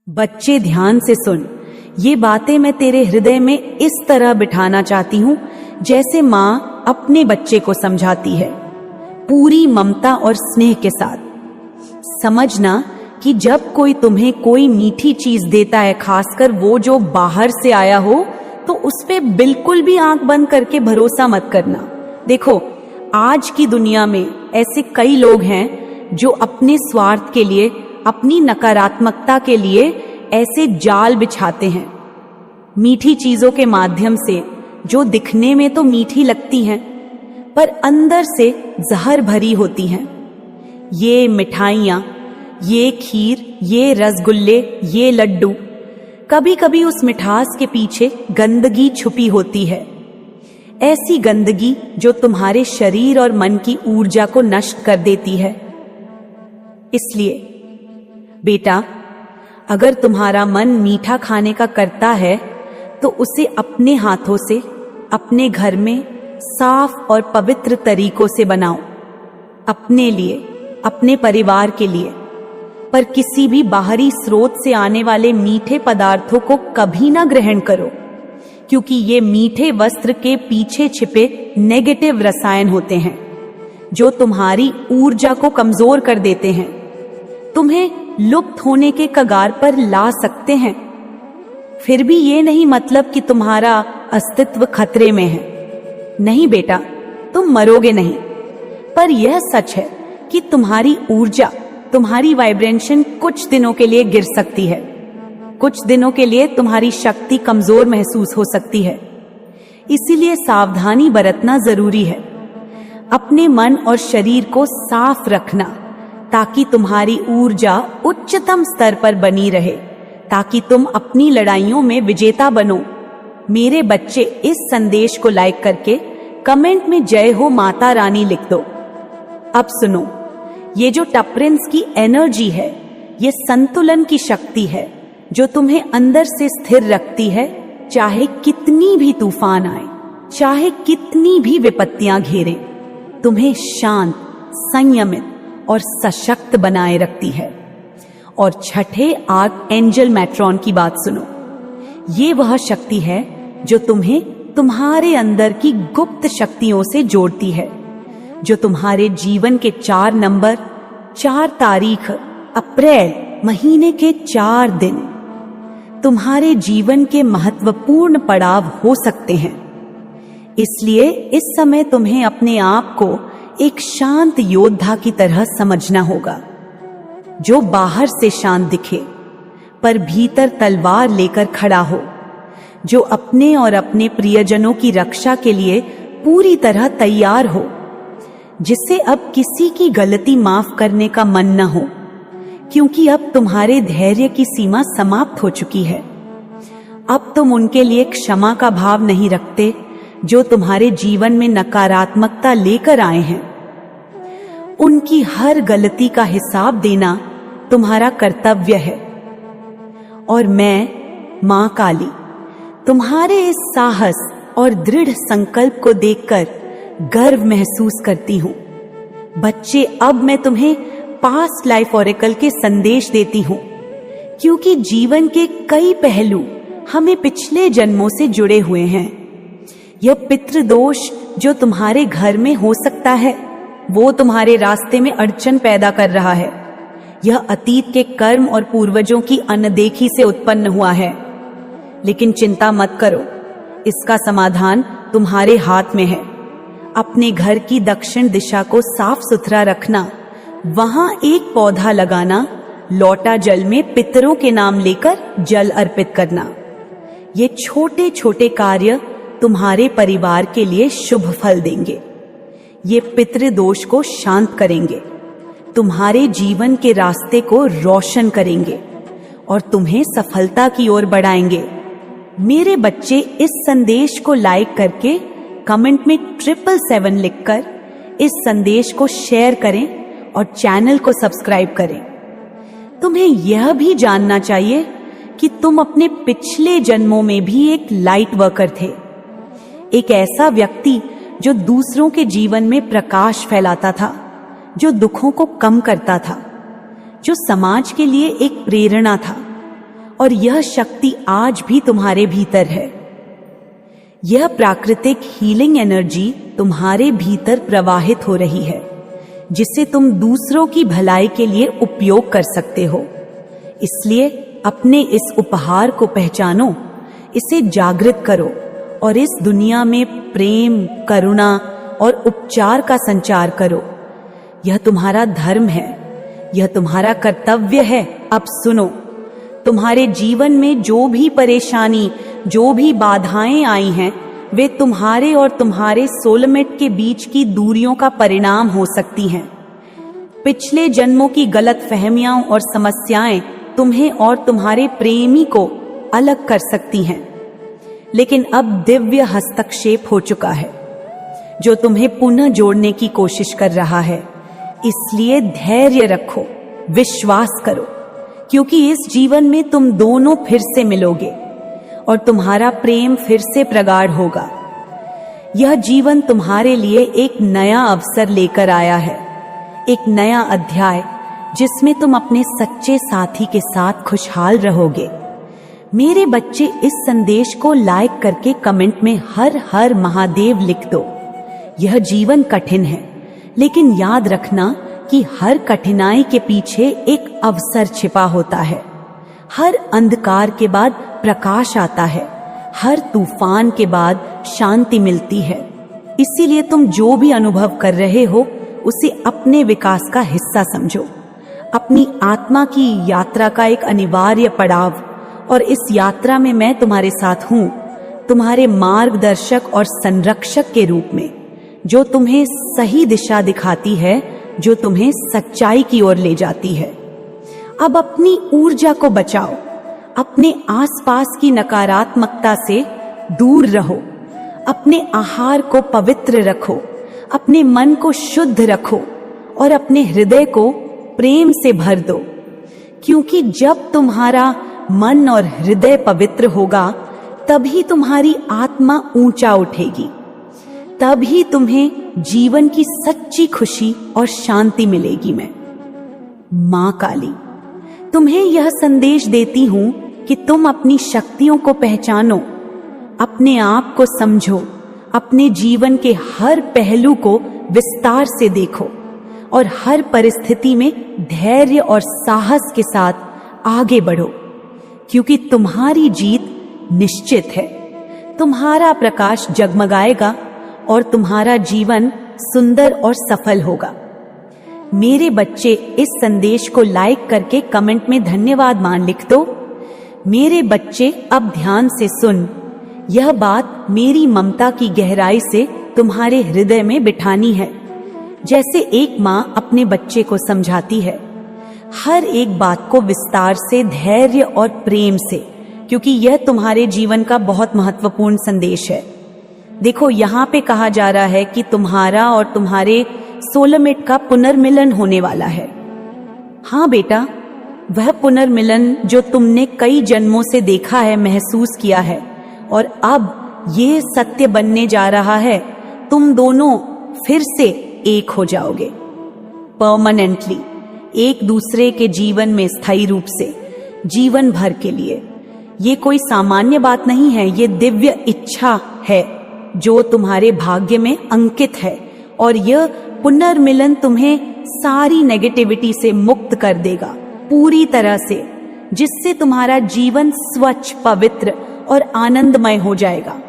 बच्चे ध्यान से सुन, ये बातें मैं तेरे हृदय में इस तरह बिठाना चाहती हूँ जैसे माँ अपने बच्चे को समझाती है, पूरी ममता और स्नेह के साथ। समझना कि जब कोई तुम्हें कोई मीठी चीज देता है, खासकर वो जो बाहर से आया हो, तो उस पे बिल्कुल भी आंख बंद करके भरोसा मत करना। देखो, आज की दुनिया में ऐसे कई लोग हैं जो अपने स्वार्थ के लिए, अपनी नकारात्मकता के लिए ऐसे जाल बिछाते हैं। मीठी चीजों के माध्यम से जो दिखने में तो मीठी लगती हैं, पर अंदर से जहर भरी होती हैं। ये मिठाइयाँ, ये खीर, ये रसगुल्ले, ये लड्डू, कभी कभी उस मिठास के पीछे गंदगी छुपी होती है। ऐसी गंदगी जो तुम्हारे शरीर और मन की ऊर्जा को नष्ट कर देती है। इसलिए बेटा, अगर तुम्हारा मन मीठा खाने का करता है तो उसे अपने हाथों से अपने घर में साफ और पवित्र तरीकों से बनाओ, अपने लिए, अपने परिवार के लिए। पर किसी भी बाहरी स्रोत से आने वाले मीठे पदार्थों को कभी ना ग्रहण करो, क्योंकि ये मीठे वस्त्र के पीछे छिपे नेगेटिव रसायन होते हैं जो तुम्हारी ऊर्जा को कमजोर कर देते हैं, तुम्हें लुप्त होने के कगार पर ला सकते हैं। फिर भी ये नहीं मतलब कि तुम्हारा अस्तित्व खतरे में है। नहीं बेटा, तुम मरोगे नहीं, पर यह सच है कि तुम्हारी ऊर्जा, तुम्हारी वाइब्रेशन कुछ दिनों के लिए गिर सकती है। कुछ दिनों के लिए तुम्हारी शक्ति कमजोर महसूस हो सकती है। इसीलिए सावधानी बरतना जरूरी है। अपने मन और शरीर को साफ रखना ताकि तुम्हारी ऊर्जा उच्चतम स्तर पर बनी रहे, ताकि तुम अपनी लड़ाइयों में विजेता बनो। मेरे बच्चे, इस संदेश को लाइक करके कमेंट में जय हो माता रानी लिख दो। अब सुनो, ये जो टपरिंस की एनर्जी है, ये संतुलन की शक्ति है जो तुम्हें अंदर से स्थिर रखती है। चाहे कितनी भी तूफान आए, चाहे कितनी भी विपत्तियां घेरें, तुम्हें शांत, संयमित और सशक्त बनाए रखती है। और छठे आर्क एंजल मैट्रॉन की बात सुनो। ये वह शक्ति है जो तुम्हें तुम्हारे अंदर की गुप्त शक्तियों से जोड़ती है, जो तुम्हारे जीवन के 4 नंबर, 4 तारीख, अप्रैल महीने के 4 दिन तुम्हारे जीवन के महत्वपूर्ण पड़ाव हो सकते हैं। इसलिए इस समय तुम्हें अपने आप को एक शांत योद्धा की तरह समझना होगा, जो बाहर से शांत दिखे पर भीतर तलवार लेकर खड़ा हो, जो अपने और अपने प्रियजनों की रक्षा के लिए पूरी तरह तैयार हो, जिससे अब किसी की गलती माफ करने का मन न हो, क्योंकि अब तुम्हारे धैर्य की सीमा समाप्त हो चुकी है। अब तुम उनके लिए क्षमा का भाव नहीं रखते जो तुम्हारे जीवन में नकारात्मकता लेकर आए हैं। उनकी हर गलती का हिसाब देना तुम्हारा कर्तव्य है। और मैं, मां काली, तुम्हारे इस साहस और दृढ़ संकल्प को देखकर गर्व महसूस करती हूँ। बच्चे, अब मैं तुम्हें पास्ट लाइफ ऑरेकल के संदेश देती हूँ, क्योंकि जीवन के कई पहलू हमें पिछले जन्मों से जुड़े हुए हैं। यह पितृदोष जो तुम्हारे घर में हो सकता है, वो तुम्हारे रास्ते में अड़चन पैदा कर रहा है। यह अतीत के कर्म और पूर्वजों की अनदेखी से उत्पन्न हुआ है। लेकिन चिंता मत करो, इसका समाधान तुम्हारे हाथ में है। अपने घर की दक्षिण दिशा को साफ सुथरा रखना, वहां एक पौधा लगाना, लौटा जल में पितरों के नाम लेकर जल अर्पित करना। ये छोटे छोटे कार्य तुम्हारे परिवार के लिए शुभ फल देंगे। ये पितृदोष को शांत करेंगे, तुम्हारे जीवन के रास्ते को रोशन करेंगे और तुम्हें सफलता की ओर बढ़ाएंगे। मेरे बच्चे, इस संदेश को लाइक करके कमेंट में 777 लिखकर इस संदेश को शेयर करें और चैनल को सब्सक्राइब करें। तुम्हें यह भी जानना चाहिए कि तुम अपने पिछले जन्मों में भी एक लाइट वर्कर थे, एक ऐसा व्यक्ति जो दूसरों के जीवन में प्रकाश फैलाता था, जो दुखों को कम करता था, जो समाज के लिए एक प्रेरणा था। और यह शक्ति आज भी तुम्हारे भीतर है। यह प्राकृतिक हीलिंग एनर्जी तुम्हारे भीतर प्रवाहित हो रही है, जिसे तुम दूसरों की भलाई के लिए उपयोग कर सकते हो। इसलिए अपने इस उपहार को पहचानो, इसे जागृत करो और इस दुनिया में प्रेम, करुणा और उपचार का संचार करो। यह तुम्हारा धर्म है, यह तुम्हारा कर्तव्य है। अब सुनो, तुम्हारे जीवन में जो भी परेशानी, जो भी बाधाएं आई हैं, वे तुम्हारे और तुम्हारे सोलमेट के बीच की दूरियों का परिणाम हो सकती हैं। पिछले जन्मों की गलतफहमियां और समस्याएं तुम्हें और तुम्हारे प्रेमी को अलग कर सकती हैं, लेकिन अब दिव्य हस्तक्षेप हो चुका है जो तुम्हें पुनः जोड़ने की कोशिश कर रहा है। इसलिए धैर्य रखो, विश्वास करो, क्योंकि इस जीवन में तुम दोनों फिर से मिलोगे और तुम्हारा प्रेम फिर से प्रगाढ़ होगा। यह जीवन तुम्हारे लिए एक नया अवसर लेकर आया है, एक नया अध्याय जिसमें तुम अपने सच्चे साथी के साथ खुशहाल रहोगे। मेरे बच्चे, इस संदेश को लाइक करके कमेंट में हर हर महादेव लिख दो। यह जीवन कठिन है, लेकिन याद रखना कि हर कठिनाई के पीछे एक अवसर छिपा होता है। हर अंधकार के बाद प्रकाश आता है, हर तूफान के बाद शांति मिलती है। इसीलिए तुम जो भी अनुभव कर रहे हो उसे अपने विकास का हिस्सा समझो, अपनी आत्मा की यात्रा का एक अनिवार्य पड़ाव। और इस यात्रा में मैं तुम्हारे साथ हूं, तुम्हारे मार्गदर्शक और संरक्षक के रूप में, जो तुम्हें सही दिशा दिखाती है, जो तुम्हें सच्चाई की ओर ले जाती है। अब अपनी ऊर्जा को बचाओ, अपने आसपास की नकारात्मकता से दूर रहो, अपने आहार को पवित्र रखो, अपने मन को शुद्ध रखो और अपने हृदय को प्रेम से भर दो, क्योंकि जब तुम्हारा मन और हृदय पवित्र होगा, तभी तुम्हारी आत्मा ऊंचा उठेगी, तभी तुम्हें जीवन की सच्ची खुशी और शांति मिलेगी। मैं मां काली तुम्हें यह संदेश देती हूं कि तुम अपनी शक्तियों को पहचानो, अपने आप को समझो, अपने जीवन के हर पहलू को विस्तार से देखो और हर परिस्थिति में धैर्य और साहस के साथ आगे बढ़ो, क्योंकि तुम्हारी जीत निश्चित है। तुम्हारा प्रकाश जगमगाएगा और तुम्हारा जीवन सुंदर और सफल होगा। मेरे बच्चे, इस संदेश को लाइक करके कमेंट में धन्यवाद मान लिख दो। मेरे बच्चे, अब ध्यान से सुन, यह बात मेरी ममता की गहराई से तुम्हारे हृदय में बिठानी है, जैसे एक मां अपने बच्चे को समझाती है, हर एक बात को विस्तार से, धैर्य और प्रेम से, क्योंकि यह तुम्हारे जीवन का बहुत महत्वपूर्ण संदेश है। देखो, यहाँ पे कहा जा रहा है कि तुम्हारा और तुम्हारे सोलमेट का पुनर्मिलन होने वाला है। हाँ बेटा, वह पुनर्मिलन जो तुमने कई जन्मों से देखा है, महसूस किया है, और अब ये सत्य बनने जा रहा है। तुम दोनों फिर से एक हो जाओगे, परमानेंटली, एक दूसरे के जीवन में स्थायी रूप से, जीवन भर के लिए। ये कोई सामान्य बात नहीं है, ये दिव्य इच्छा है जो तुम्हारे भाग्य में अंकित है, और यह पुनर्मिलन तुम्हें सारी नेगेटिविटी से मुक्त कर देगा पूरी तरह से, जिससे तुम्हारा जीवन स्वच्छ, पवित्र और आनंदमय हो जाएगा।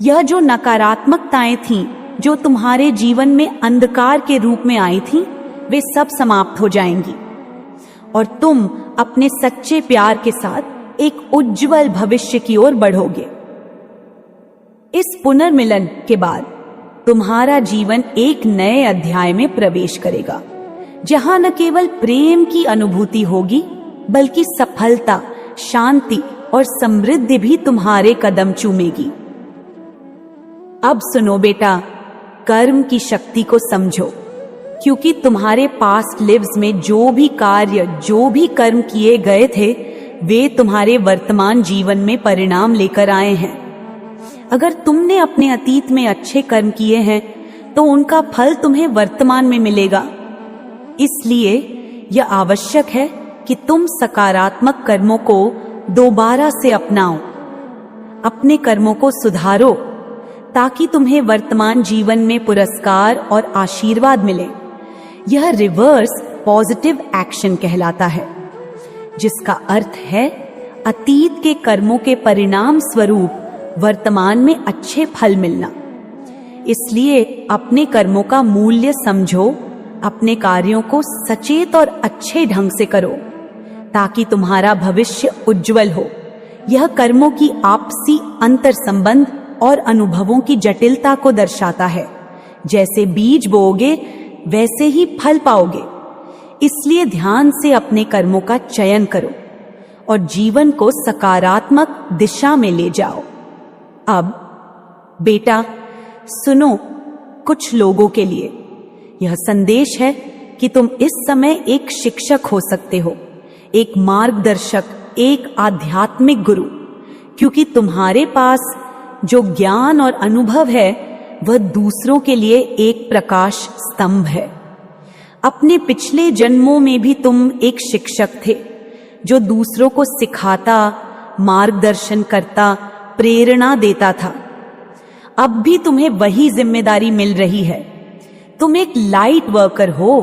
यह जो नकारात्मकताएं थीं, जो तुम्हारे जीवन में अंधकार के रूप में आई थीं, वे सब समाप्त हो जाएंगी और तुम अपने सच्चे प्यार के साथ एक उज्जवल भविष्य की ओर बढ़ोगे। इस पुनर्मिलन के बाद तुम्हारा जीवन एक नए अध्याय में प्रवेश करेगा, जहां न केवल प्रेम की अनुभूति होगी, बल्कि सफलता, शांति और समृद्धि भी तुम्हारे कदम चूमेगी। अब सुनो बेटा, कर्म की शक्ति को समझो, क्योंकि तुम्हारे पास्ट लिव्स में जो भी कार्य, जो भी कर्म किए गए थे, वे तुम्हारे वर्तमान जीवन में परिणाम लेकर आए हैं। अगर तुमने अपने अतीत में अच्छे कर्म किए हैं, तो उनका फल तुम्हें वर्तमान में मिलेगा। इसलिए यह आवश्यक है कि तुम सकारात्मक कर्मों को दोबारा से अपनाओ। अपने कर्मों को सुधारो ताकि तुम्हें वर्तमान जीवन में पुरस्कार और आशीर्वाद मिले। यह रिवर्स पॉजिटिव एक्शन कहलाता है, जिसका अर्थ है अतीत के कर्मों के परिणाम स्वरूप वर्तमान में अच्छे फल मिलना। इसलिए अपने कर्मों का मूल्य समझो, अपने कार्यों को सचेत और अच्छे ढंग से करो ताकि तुम्हारा भविष्य उज्जवल हो। यह कर्मों की आपसी अंतर संबंध और अनुभवों की जटिलता को दर्शाता है। जैसे बीज बोओगे वैसे ही फल पाओगे। इसलिए ध्यान से अपने कर्मों का चयन करो और जीवन को सकारात्मक दिशा में ले जाओ। अब बेटा सुनो, कुछ लोगों के लिए यह संदेश है कि तुम इस समय एक शिक्षक हो सकते हो, एक मार्गदर्शक, एक आध्यात्मिक गुरु, क्योंकि तुम्हारे पास जो ज्ञान और अनुभव है वह दूसरों के लिए एक प्रकाश स्तंभ है। अपने पिछले जन्मों में भी तुम एक शिक्षक थे जो दूसरों को सिखाता, मार्गदर्शन करता, प्रेरणा देता था। अब भी तुम्हें वही जिम्मेदारी मिल रही है। तुम एक लाइट वर्कर हो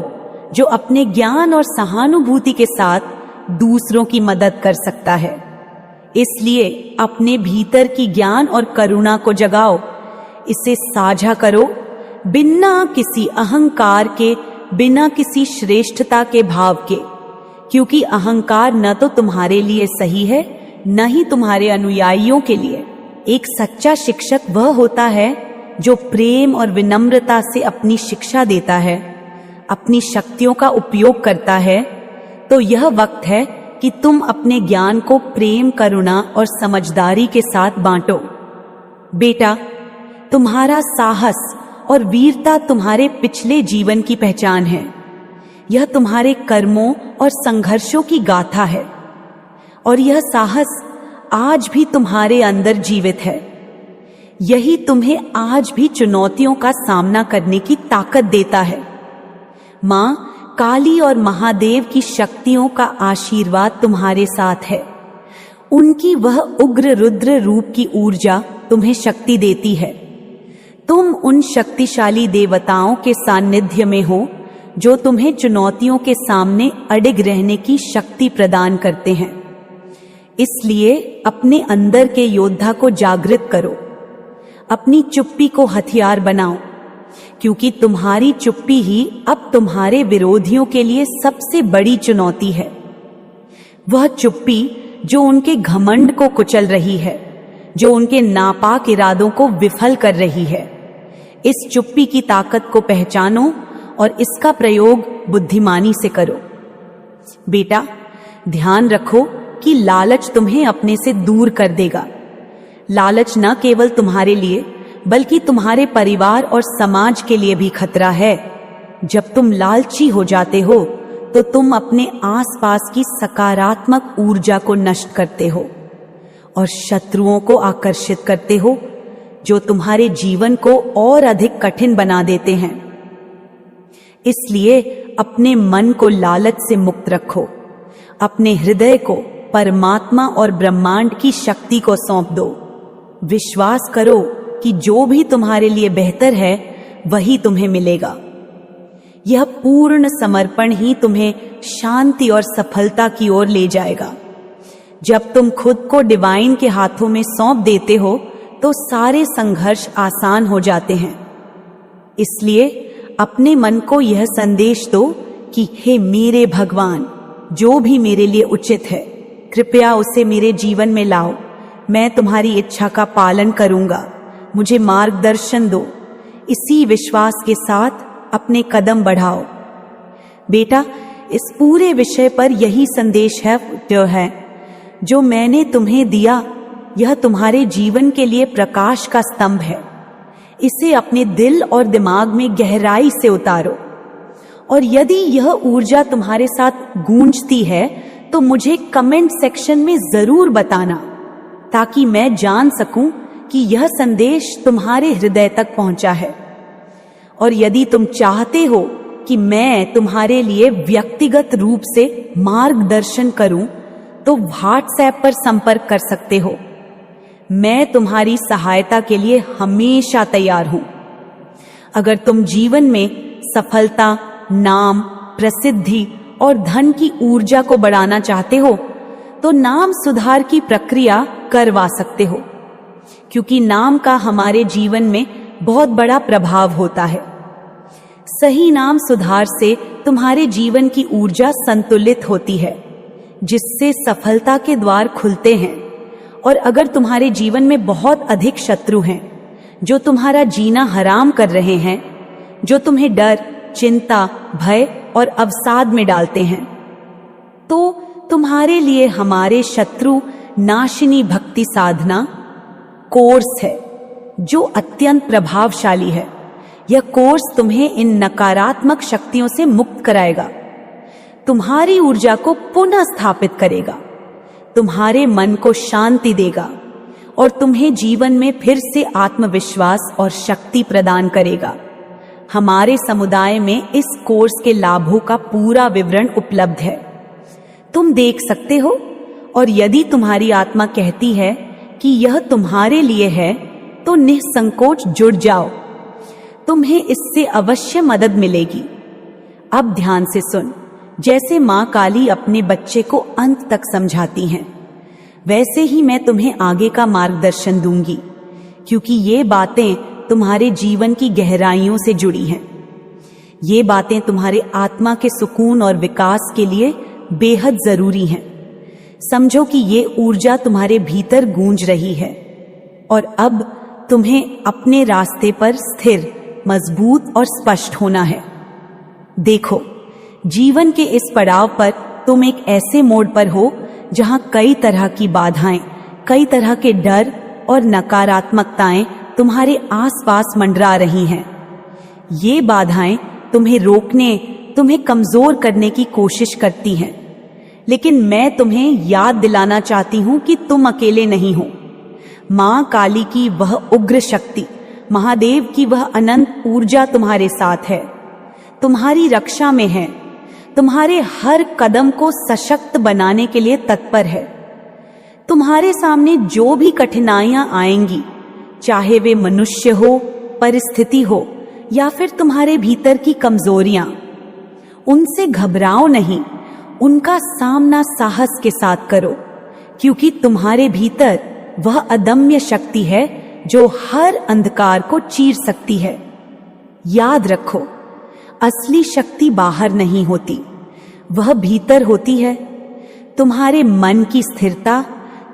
जो अपने ज्ञान और सहानुभूति के साथ दूसरों की मदद कर सकता है। इसलिए अपने भीतर की ज्ञान और करुणा को जगाओ, इसे साझा करो, बिना किसी अहंकार के, बिना किसी श्रेष्ठता के भाव के, क्योंकि अहंकार न तो तुम्हारे लिए सही है न ही तुम्हारे अनुयायियों के लिए। एक सच्चा शिक्षक वह होता है जो प्रेम और विनम्रता से अपनी शिक्षा देता है, अपनी शक्तियों का उपयोग करता है। तो यह वक्त है कि तुम अपने ज्ञान को प्रेम, करुणा और समझदारी के साथ बांटो। बेटा, तुम्हारा साहस और वीरता तुम्हारे पिछले जीवन की पहचान है। यह तुम्हारे कर्मों और संघर्षों की गाथा है और यह साहस आज भी तुम्हारे अंदर जीवित है। यही तुम्हें आज भी चुनौतियों का सामना करने की ताकत देता है। मां काली और महादेव की शक्तियों का आशीर्वाद तुम्हारे साथ है। उनकी वह उग्र रुद्र रूप की ऊर्जा तुम्हें शक्ति देती है। तुम उन शक्तिशाली देवताओं के सानिध्य में हो जो तुम्हें चुनौतियों के सामने अडिग रहने की शक्ति प्रदान करते हैं। इसलिए अपने अंदर के योद्धा को जागृत करो, अपनी चुप्पी को हथियार बनाओ, क्योंकि तुम्हारी चुप्पी ही अब तुम्हारे विरोधियों के लिए सबसे बड़ी चुनौती है। वह चुप्पी जो उनके घमंड को कुचल रही है, जो उनके नापाक इरादों को विफल कर रही है। इस चुप्पी की ताकत को पहचानो और इसका प्रयोग बुद्धिमानी से करो। बेटा, ध्यान रखो कि लालच तुम्हें अपने से दूर कर देगा। लालच न केवल तुम्हारे लिए बल्कि तुम्हारे परिवार और समाज के लिए भी खतरा है। जब तुम लालची हो जाते हो तो तुम अपने आसपास की सकारात्मक ऊर्जा को नष्ट करते हो और शत्रुओं को आकर्षित करते हो जो तुम्हारे जीवन को और अधिक कठिन बना देते हैं। इसलिए अपने मन को लालच से मुक्त रखो, अपने हृदय को परमात्मा और ब्रह्मांड की शक्ति को सौंप दो। विश्वास करो कि जो भी तुम्हारे लिए बेहतर है वही तुम्हें मिलेगा। यह पूर्ण समर्पण ही तुम्हें शांति और सफलता की ओर ले जाएगा। जब तुम खुद को डिवाइन के हाथों में सौंप देते हो तो सारे संघर्ष आसान हो जाते हैं। इसलिए अपने मन को यह संदेश दो कि हे मेरे भगवान, जो भी मेरे लिए उचित है कृपया उसे मेरे जीवन में लाओ। मैं तुम्हारी इच्छा का पालन करूंगा, मुझे मार्गदर्शन दो। इसी विश्वास के साथ अपने कदम बढ़ाओ। बेटा, इस पूरे विषय पर यही संदेश है जो मैंने तुम्हें दिया। यह तुम्हारे जीवन के लिए प्रकाश का स्तंभ है। इसे अपने दिल और दिमाग में गहराई से उतारो और यदि यह ऊर्जा तुम्हारे साथ गूंजती है तो मुझे कमेंट सेक्शन में जरूर बताना, ताकि मैं जान सकूं कि यह संदेश तुम्हारे हृदय तक पहुंचा है। और यदि तुम चाहते हो कि मैं तुम्हारे लिए व्यक्तिगत रूप से मार्गदर्शन करूं तो व्हाट्सएप पर संपर्क कर सकते हो। मैं तुम्हारी सहायता के लिए हमेशा तैयार हूं। अगर तुम जीवन में सफलता, नाम, प्रसिद्धि और धन की ऊर्जा को बढ़ाना चाहते हो तो नाम सुधार की प्रक्रिया करवा सकते हो, क्योंकि नाम का हमारे जीवन में बहुत बड़ा प्रभाव होता है। सही नाम सुधार से तुम्हारे जीवन की ऊर्जा संतुलित होती है, जिससे सफलता के द्वार खुलते हैं। और अगर तुम्हारे जीवन में बहुत अधिक शत्रु हैं जो तुम्हारा जीना हराम कर रहे हैं, जो तुम्हें डर, चिंता, भय और अवसाद में डालते हैं, तो तुम्हारे लिए हमारे शत्रु नाशिनी भक्ति साधना कोर्स है जो अत्यंत प्रभावशाली है। यह कोर्स तुम्हें इन नकारात्मक शक्तियों से मुक्त कराएगा, तुम्हारी ऊर्जा को पुनः स्थापित करेगा, तुम्हारे मन को शांति देगा और तुम्हें जीवन में फिर से आत्मविश्वास और शक्ति प्रदान करेगा। हमारे समुदाय में इस कोर्स के लाभों का पूरा विवरण उपलब्ध है, तुम देख सकते हो। और यदि तुम्हारी आत्मा कहती है कि यह तुम्हारे लिए है तो निसंकोच जुड़ जाओ, तुम्हें इससे अवश्य मदद मिलेगी। अब ध्यान से सुन। जैसे माँ काली अपने बच्चे को अंत तक समझाती हैं, वैसे ही मैं तुम्हें आगे का मार्गदर्शन दूंगी, क्योंकि ये बातें तुम्हारे जीवन की गहराइयों से जुड़ी हैं। ये बातें तुम्हारे आत्मा के सुकून और विकास के लिए बेहद जरूरी हैं। समझो कि ये ऊर्जा तुम्हारे भीतर गूंज रही है और अब तुम्हें अपने रास्ते पर स्थिर, मजबूत और स्पष्ट होना है। देखो, जीवन के इस पड़ाव पर तुम एक ऐसे मोड़ पर हो जहां कई तरह की बाधाएं, कई तरह के डर और नकारात्मकताएं तुम्हारे आसपास मंडरा रही हैं। ये बाधाएं तुम्हें रोकने, तुम्हें कमजोर करने की कोशिश करती हैं, लेकिन मैं तुम्हें याद दिलाना चाहती हूं कि तुम अकेले नहीं हो। मां काली की वह उग्र शक्ति, महादेव की वह अनंत ऊर्जा तुम्हारे साथ है, तुम्हारी रक्षा में है, तुम्हारे हर कदम को सशक्त बनाने के लिए तत्पर है। तुम्हारे सामने जो भी कठिनाइयां आएंगी, चाहे वे मनुष्य हो, परिस्थिति हो या फिर तुम्हारे भीतर की कमजोरियां, उनसे घबराओ नहीं, उनका सामना साहस के साथ करो, क्योंकि तुम्हारे भीतर वह अदम्य शक्ति है जो हर अंधकार को चीर सकती है। याद रखो, असली शक्ति बाहर नहीं होती, वह भीतर होती है। तुम्हारे मन की स्थिरता,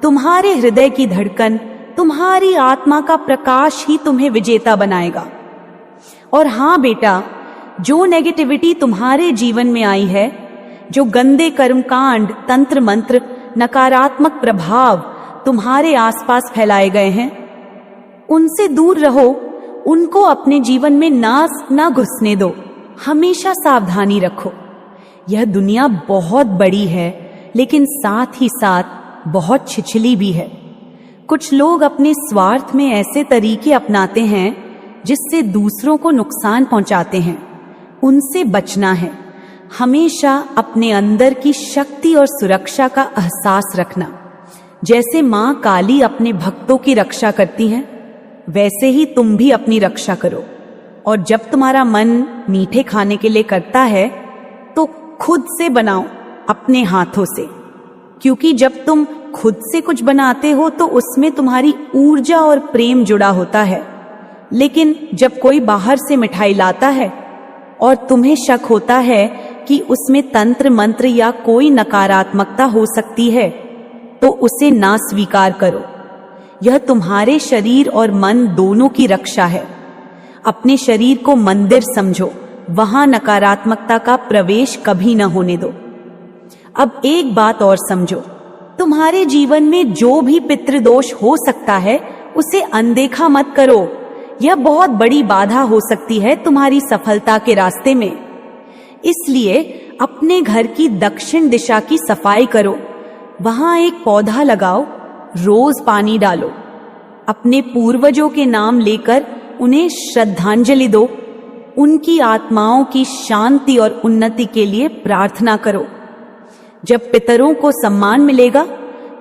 तुम्हारे हृदय की धड़कन, तुम्हारी आत्मा का प्रकाश ही तुम्हें विजेता बनाएगा। और हाँ बेटा, जो नेगेटिविटी तुम्हारे जीवन में आई है, जो गंदे कर्मकांड, तंत्र मंत्र, नकारात्मक प्रभाव तुम्हारे आसपास फैलाए गए हैं, उनसे दूर रहो, उनको अपने जीवन में ना घुसने दो। हमेशा सावधानी रखो। यह दुनिया बहुत बड़ी है, लेकिन साथ ही साथ बहुत छिछली भी है। कुछ लोग अपने स्वार्थ में ऐसे तरीके अपनाते हैं जिससे दूसरों को नुकसान पहुंचाते हैं। उनसे बचना है। हमेशा अपने अंदर की शक्ति और सुरक्षा का एहसास रखना। जैसे मां काली अपने भक्तों की रक्षा करती हैं, वैसे ही तुम भी अपनी रक्षा करो। और जब तुम्हारा मन मीठे खाने के लिए करता है तो खुद से बनाओ, अपने हाथों से, क्योंकि जब तुम खुद से कुछ बनाते हो तो उसमें तुम्हारी ऊर्जा और प्रेम जुड़ा होता है। लेकिन जब कोई बाहर से मिठाई लाता है और तुम्हें शक होता है कि उसमें तंत्र मंत्र या कोई नकारात्मकता हो सकती है, तो उसे ना स्वीकार करो। यह तुम्हारे शरीर और मन दोनों की रक्षा है। अपने शरीर को मंदिर समझो, वहां नकारात्मकता का प्रवेश कभी न होने दो। अब एक बात और समझो, तुम्हारे जीवन में जो भी पितृदोष हो सकता है उसे अनदेखा मत करो। यह बहुत बड़ी बाधा हो सकती है तुम्हारी सफलता के रास्ते में। इसलिए अपने घर की दक्षिण दिशा की सफाई करो, वहां एक पौधा लगाओ, रोज पानी डालो, अपने पूर्वजों के नाम लेकर उन्हें श्रद्धांजलि दो, उनकी आत्माओं की शांति और उन्नति के लिए प्रार्थना करो। जब पितरों को सम्मान मिलेगा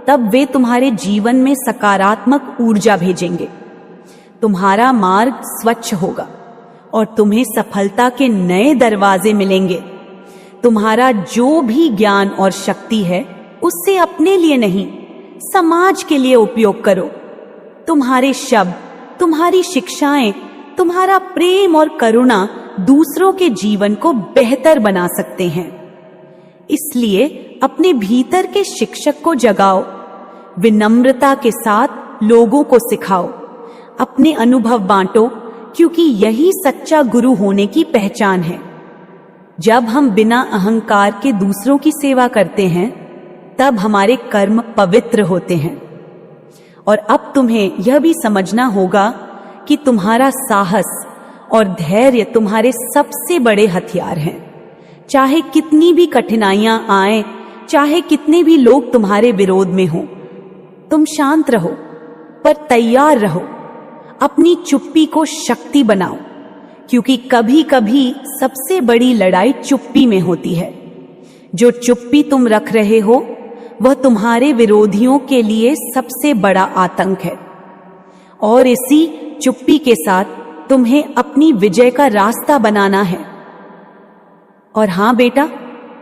तब वे तुम्हारे जीवन में सकारात्मक ऊर्जा भेजेंगे। तुम्हारा मार्ग स्वच्छ होगा और तुम्हें सफलता के नए दरवाजे मिलेंगे। तुम्हारा जो भी ज्ञान और शक्ति है उससे अपने लिए नहीं, समाज के लिए उपयोग करो। तुम्हारे शब्द, तुम्हारी शिक्षाएं, तुम्हारा प्रेम और करुणा दूसरों के जीवन को बेहतर बना सकते हैं। इसलिए अपने भीतर के शिक्षक को जगाओ, विनम्रता के साथ लोगों को सिखाओ, अपने अनुभव बांटो, क्योंकि यही सच्चा गुरु होने की पहचान है। जब हम बिना अहंकार के दूसरों की सेवा करते हैं तब हमारे कर्म पवित्र होते हैं। और अब तुम्हें यह भी समझना होगा कि तुम्हारा साहस और धैर्य तुम्हारे सबसे बड़े हथियार हैं। चाहे कितनी भी कठिनाइयां आए, चाहे कितने भी लोग तुम्हारे विरोध में हों, तुम शांत रहो पर तैयार रहो। अपनी चुप्पी को शक्ति बनाओ, क्योंकि कभी कभी सबसे बड़ी लड़ाई चुप्पी में होती है। जो चुप्पी तुम रख रहे हो वह तुम्हारे विरोधियों के लिए सबसे बड़ा आतंक है। और इसी चुप्पी के साथ तुम्हें अपनी विजय का रास्ता बनाना है। और हां बेटा,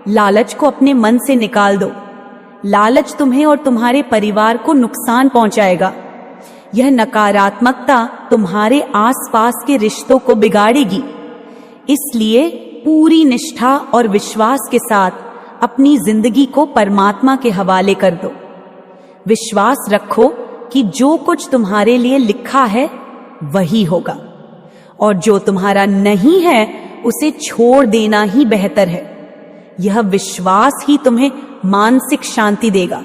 लालच को अपने मन से निकाल दो। लालच तुम्हें और तुम्हारे परिवार को नुकसान पहुंचाएगा। यह नकारात्मकता तुम्हारे आसपास के रिश्तों को बिगाड़ेगी। इसलिए पूरी निष्ठा और विश्वास के साथ अपनी जिंदगी को परमात्मा के हवाले कर दो। विश्वास रखो कि जो कुछ तुम्हारे लिए लिखा है वही होगा, और जो तुम्हारा नहीं है उसे छोड़ देना ही बेहतर है। यह विश्वास ही तुम्हें मानसिक शांति देगा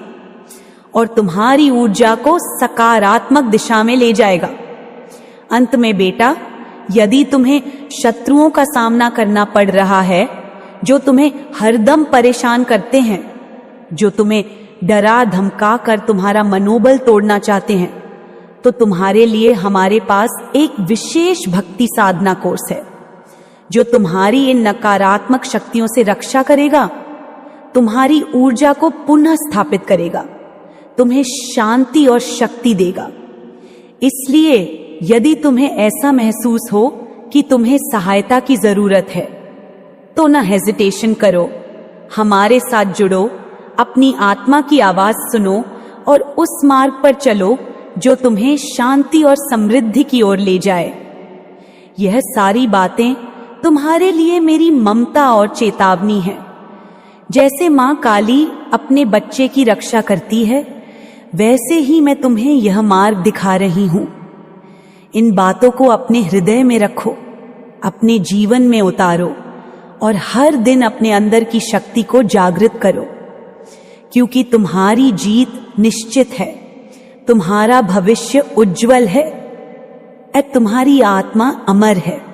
और तुम्हारी ऊर्जा को सकारात्मक दिशा में ले जाएगा। अंत में बेटा, यदि तुम्हें शत्रुओं का सामना करना पड़ रहा है जो तुम्हें हरदम परेशान करते हैं, जो तुम्हें डरा धमका कर तुम्हारा मनोबल तोड़ना चाहते हैं, तो तुम्हारे लिए हमारे पास एक विशेष भक्ति साधना कोर्स है जो तुम्हारी इन नकारात्मक शक्तियों से रक्षा करेगा, तुम्हारी ऊर्जा को पुनः स्थापित करेगा, तुम्हें शांति और शक्ति देगा। इसलिए यदि तुम्हें ऐसा महसूस हो कि तुम्हें सहायता की जरूरत है तो न हेजिटेशन करो, हमारे साथ जुड़ो, अपनी आत्मा की आवाज सुनो और उस मार्ग पर चलो जो तुम्हें शांति और समृद्धि की ओर ले जाए। यह सारी बातें तुम्हारे लिए मेरी ममता और चेतावनी है। जैसे मां काली अपने बच्चे की रक्षा करती है, वैसे ही मैं तुम्हें यह मार्ग दिखा रही हूं। इन बातों को अपने हृदय में रखो, अपने जीवन में उतारो और हर दिन अपने अंदर की शक्ति को जागृत करो, क्योंकि तुम्हारी जीत निश्चित है, तुम्हारा भविष्य उज्जवल है और तुम्हारी आत्मा अमर है।